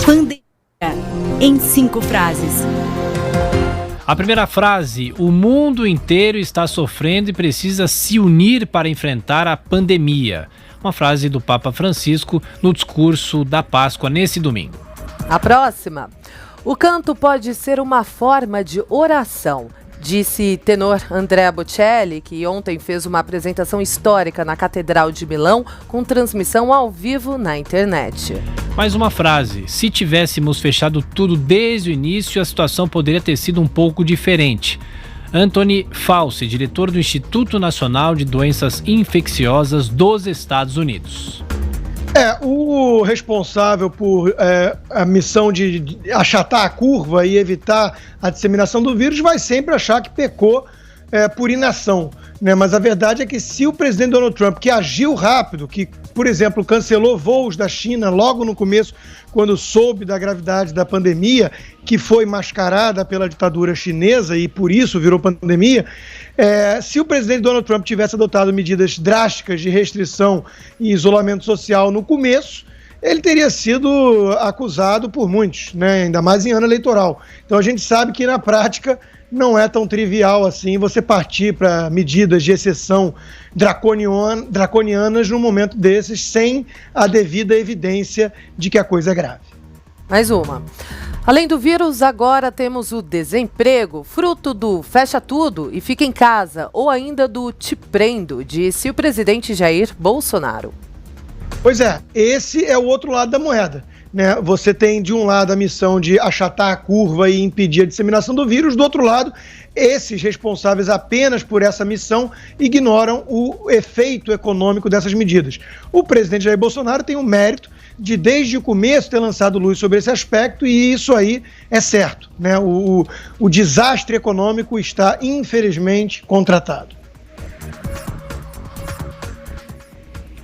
Pandemia em 5 frases. A primeira frase: o mundo inteiro está sofrendo e precisa se unir para enfrentar a pandemia. Uma frase do Papa Francisco no discurso da Páscoa nesse domingo. A próxima: o canto pode ser uma forma de oração, disse tenor Andrea Bocelli, que ontem fez uma apresentação histórica na Catedral de Milão com transmissão ao vivo na internet. Mais uma frase: se tivéssemos fechado tudo desde o início, a situação poderia ter sido um pouco diferente. Anthony Fauci, diretor do Instituto Nacional de Doenças Infecciosas dos Estados Unidos. O responsável por a missão de achatar a curva e evitar a disseminação do vírus vai sempre achar que pecou por inação, né? Mas a verdade é que se o presidente Donald Trump, que agiu rápido, que, por exemplo, cancelou voos da China logo no começo, quando soube da gravidade da pandemia, que foi mascarada pela ditadura chinesa e por isso virou pandemia, se o presidente Donald Trump tivesse adotado medidas drásticas de restrição e isolamento social no começo, ele teria sido acusado por muitos, né? Ainda mais em ano eleitoral. Então a gente sabe que na prática não é tão trivial assim você partir para medidas de exceção draconianas num momento desses, sem a devida evidência de que a coisa é grave. Mais uma. Além do vírus, agora temos o desemprego, fruto do fecha tudo e fica em casa, ou ainda do te prendo, disse o presidente Jair Bolsonaro. Pois é, esse é o outro lado da moeda, né? Você tem de um lado a missão de achatar a curva e impedir a disseminação do vírus, do outro lado, esses responsáveis apenas por essa missão ignoram o efeito econômico dessas medidas. O presidente Jair Bolsonaro tem o mérito de, desde o começo, ter lançado luz sobre esse aspecto, e isso aí é certo, né? O desastre econômico está, infelizmente, contratado.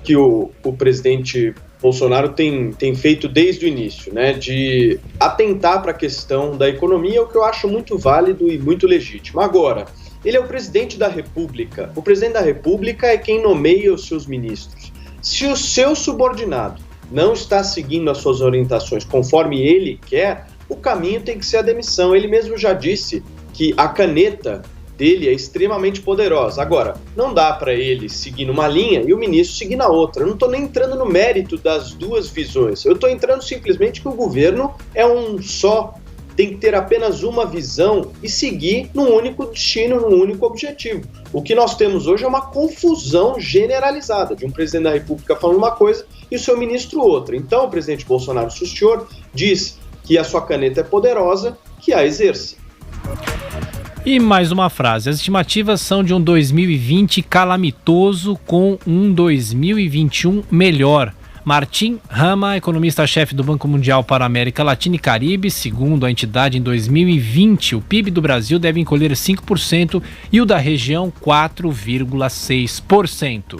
Que o presidente Bolsonaro tem feito desde o início, né, de atentar para a questão da economia, o que eu acho muito válido e muito legítimo. Agora, ele é o presidente da República. O presidente da República é quem nomeia os seus ministros. Se o seu subordinado não está seguindo as suas orientações conforme ele quer, o caminho tem que ser a demissão. Ele mesmo já disse que a caneta dele é extremamente poderosa. Agora, não dá para ele seguir numa linha e o ministro seguir na outra. Eu não estou nem entrando no mérito das duas visões. Eu estou entrando simplesmente que o governo é um só, tem que ter apenas uma visão e seguir num único destino, num único objetivo. O que nós temos hoje é uma confusão generalizada de um presidente da República falando uma coisa e o seu ministro outra. Então, o presidente Bolsonaro, se o senhor diz que a sua caneta é poderosa, que a exerça. E mais uma frase: as estimativas são de um 2020 calamitoso com um 2021 melhor. Martim Rama, economista-chefe do Banco Mundial para a América Latina e Caribe, segundo a entidade, em 2020 o PIB do Brasil deve encolher 5% e o da região 4,6%.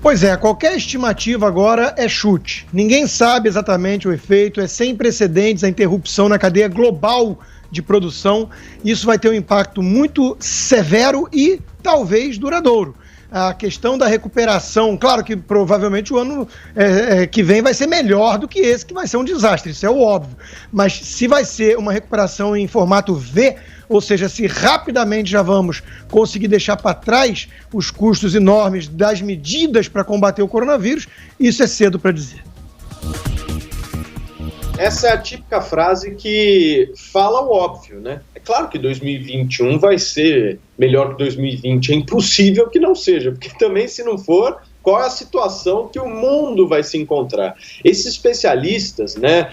Pois é, qualquer estimativa agora é chute. Ninguém sabe exatamente o efeito, é sem precedentes a interrupção na cadeia global de produção. Isso vai ter um impacto muito severo e talvez duradouro. A questão da recuperação, claro que provavelmente o ano que vem vai ser melhor do que esse, que vai ser um desastre, isso é o óbvio. Mas se vai ser uma recuperação em formato V, ou seja, se rapidamente já vamos conseguir deixar para trás os custos enormes das medidas para combater o coronavírus, isso é cedo para dizer. Essa é a típica frase que fala o óbvio, né? É claro que 2021 vai ser melhor que 2020, é impossível que não seja, porque também, se não for, qual é a situação que o mundo vai se encontrar? Esses especialistas, né,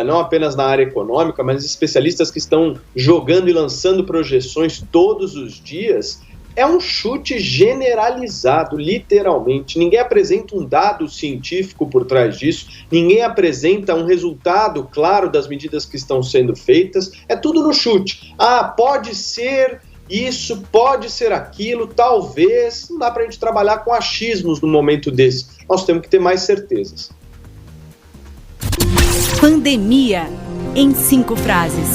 não apenas na área econômica, mas especialistas que estão jogando e lançando projeções todos os dias, é um chute generalizado, literalmente. Ninguém apresenta um dado científico por trás disso, ninguém apresenta um resultado claro das medidas que estão sendo feitas, é tudo no chute. Pode ser isso, pode ser aquilo, talvez. Não dá para a gente trabalhar com achismos no momento desse. Nós temos que ter mais certezas. Pandemia em 5 frases.